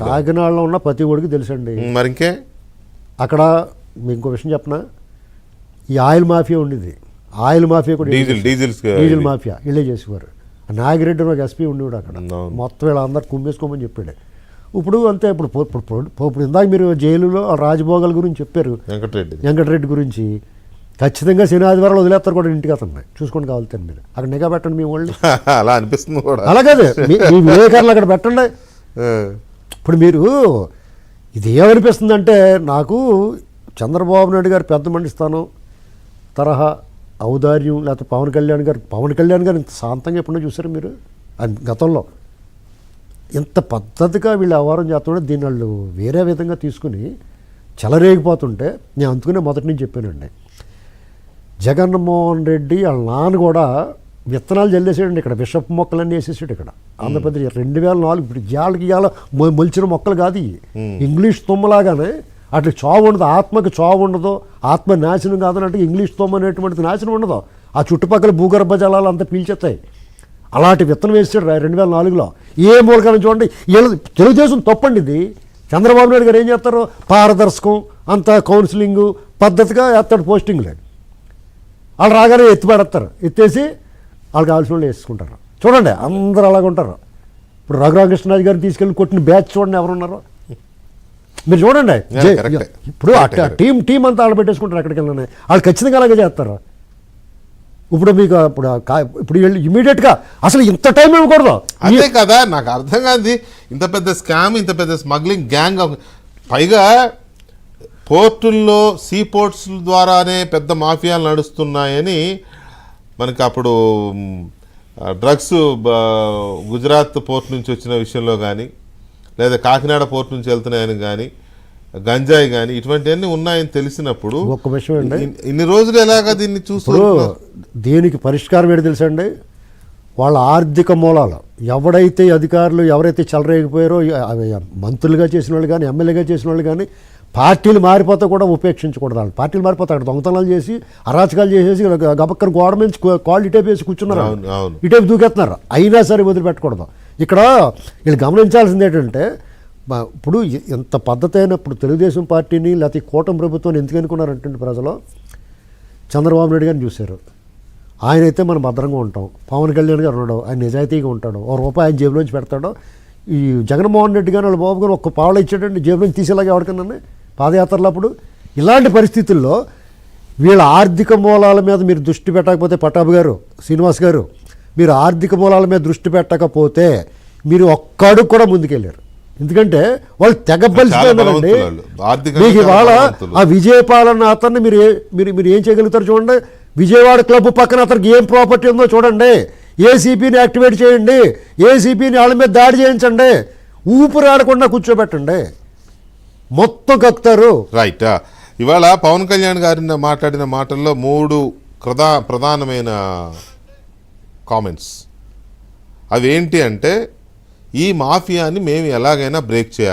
కాకినాడలో ఉన్న ప్రతి ఒడికి తెలుసండి. మరి ఇంకే అక్కడ మీకు ఇంకో విషయం చెప్పనా, ఈ ఆయిల్ మాఫియా ఉండేది. ఆయిల్ మాఫియా కూడా డీజిల్ మాఫియా వీళ్ళే చేసేవారు. నాగిరెడ్డి ఒక ఎస్పీ ఉండేవాడు అక్కడ. మొత్తం వీళ్ళ అందరు కుమ్మేసుకోమని చెప్పాడు. ఇప్పుడు అంతే. ఇప్పుడు ఇందాక మీరు జైలులో రాజభోగాల గురించి చెప్పారు, వెంకటరెడ్డి గురించి. ఖచ్చితంగా శని ఆదివారాలు వదిలేస్తారు కూడా ఇంటికి అతను. చూసుకోండి కావాలి మీరు అక్కడ నిఘా పెట్టండి మీ వాళ్ళు. అలా అనిపిస్తుంది కూడా. అలాగే మీ విలేకరులు అక్కడ పెట్టండి. ఇప్పుడు మీరు ఇది ఏమనిపిస్తుందంటే, నాకు చంద్రబాబు నాయుడు గారు పెద్ద మనిషి స్థానం తరహా ఔదార్యం, లేకపోతే పవన్ కళ్యాణ్ గారు ఇంత శాంతంగా ఎప్పుడో చూసారు మీరు గతంలో? ఇంత పద్ధతిగా వీళ్ళు వ్యవహారం చేస్తుంటే దీన్ని వాళ్ళు వేరే విధంగా తీసుకుని చెలరేగిపోతుంటే, నేను అందుకునే మొదటి నుంచి చెప్పానండి, జగన్మోహన్ రెడ్డి వాళ్ళ నాన్న కూడా విత్తనాలు చల్లేసాడండి ఇక్కడ. విషపు మొక్కలన్నీ వేసేసాడు ఇక్కడ ఆంధ్రప్రదేశ్. 2004 ఇప్పుడు జాలకి ఇవాళ మొలిచిన మొక్కలు కాదు ఇవి. ఇంగ్లీష్ తుమ్మలాగానే అట్లా చావు ఉండదు, ఆత్మకి చావు ఉండదు, ఆత్మ నాశనం కాదన్నట్టు ఇంగ్లీష్ తుమ్మ అనేటువంటిది నాశనం ఉండదు. ఆ చుట్టుపక్కల భూగర్భ జలాలు అంతా పీల్చేస్తాయి. అలాంటి విత్తనం వేసాడు 2004లో. ఏ మూలకాలను చూడండి. తెలుగుదేశం తప్పండి ఇది. చంద్రబాబు నాయుడు గారు ఏం చేస్తారు, పారదర్శకం అంతా కౌన్సిలింగు పద్ధతిగా వేస్తాడు పోస్టింగ్లు. వాళ్ళు రాగానే ఎత్తిపడేస్తారు, ఎత్తేసి వాళ్ళు కావాల్సిన వాళ్ళు వేసుకుంటారు. చూడండి అందరూ అలాగ ఉంటారు. ఇప్పుడు రఘురామకృష్ణరాజు గారిని తీసుకెళ్ళి కొట్టిన బ్యాచ్ చూడండి ఎవరున్నారో మీరు చూడండి. ఇప్పుడు టీం అంతా వాళ్ళు పెట్టేసుకుంటారు ఎక్కడికి వెళ్ళినా. వాళ్ళు ఖచ్చితంగా అలాగే చేస్తారు. ఇప్పుడు మీకు ఇప్పుడు ఇమీడియట్గా అసలు ఇంత టైం ఇవ్వకూడదు. అదే కదా నాకు అర్థం కాదు. ఇంత పెద్ద స్కామ్, ఇంత పెద్ద స్మగ్లింగ్ గ్యాంగ్, పైగా పోర్టుల్లో సీ పోర్ట్స్ ద్వారానే పెద్ద మాఫియాలు నడుస్తున్నాయని మనకి అప్పుడు డ్రగ్స్ గుజరాత్ పోర్ట్ నుంచి వచ్చిన విషయంలో కానీ, లేదా కాకినాడ పోర్ట్ నుంచి వెళ్తున్నాయని కానీ, గంజాయి కానీ ఇటువంటివన్నీ ఉన్నాయని తెలిసినప్పుడు ఒక్క విషయం అండి, ఇన్ని రోజులు ఎలాగా దీన్ని చూస్తూ దీనికి పరిష్కారం ఏంటి తెలుసండి? వాళ్ళ ఆర్థిక మూలాలు ఎవరైతే అధికారులు ఎవరైతే చెలరేగిపోయారో, మంత్రులుగా చేసిన వాళ్ళు కానీ, ఎమ్మెల్యేగా చేసిన వాళ్ళు కానీ, పార్టీలు మారిపోతే కూడా ఉపేక్షించకూడదు. వాళ్ళు పార్టీలు మారిపోతే అక్కడ దొంగతనాలు చేసి అరాచకాలు చేసేసి గబక్కన గోడ నుంచి కాళ్ళు ఇటేపు వేసి కూర్చున్నారు, ఇటేపు దూకెత్తున్నారు. అయినా సరే వదిలిపెట్టకూడదు. ఇక్కడ వీళ్ళు గమనించాల్సింది ఏంటంటే, ఇప్పుడు ఎంత పద్ధతి అయినప్పుడు తెలుగుదేశం పార్టీని లేకపోతే కూటమి ప్రభుత్వాన్ని ఎందుకు అనుకున్నారంటే ప్రజలు, చంద్రబాబు నాయుడు గారిని చూశారు. ఆయన అయితే మనం భద్రంగా ఉంటాం, పవన్ కళ్యాణ్ గారు ఉన్నాడు, ఆయన నిజాయితీగా ఉంటాడు, ₹1 ఆయన జేబులోంచి పెడతాడు. ఈ జగన్మోహన్ రెడ్డి గారు వాళ్ళ బాబు గారు ఒక్క పావులు ఇచ్చాడండి జేబులోంచి తీసేలాగా ఎవరికన్నా పాదయాత్రలు. అప్పుడు ఇలాంటి పరిస్థితుల్లో వీళ్ళ ఆర్థిక మూలాల మీద మీరు దృష్టి పెట్టకపోతే, పట్టాభి గారు, శ్రీనివాస్ గారు, మీరు ఆర్థిక మూలాల మీద దృష్టి పెట్టకపోతే మీరు ఒక్కడుగు కూడా ముందుకెళ్ళారు. ఎందుకంటే వాళ్ళు తెగబలిసిపోయినారండి. మీకు ఇవాళ ఆ విజయపాలన అతన్ని మీరు ఏం చేయగలుగుతారు చూడండి. విజయవాడ క్లబ్ పక్కన అతనికి ఏం ప్రాపర్టీ ఉందో చూడండి. ఏసీపీని యాక్టివేట్ చేయండి, ఏసీపీని వాళ్ళ మీద దాడి చేయించండి, ఊపిరాడకుండా కూర్చోబెట్టండి, మొత్తం కక్కుతారు. రైట్. ఇవాళ పవన్ కళ్యాణ్ గారిని మాట్లాడిన మాటల్లో 3 ప్రధానమైన కామెంట్స్. అవి ఏంటి అంటే, ఈ మాఫియాని మేము ఎలాగైనా బ్రేక్ చేయాలి.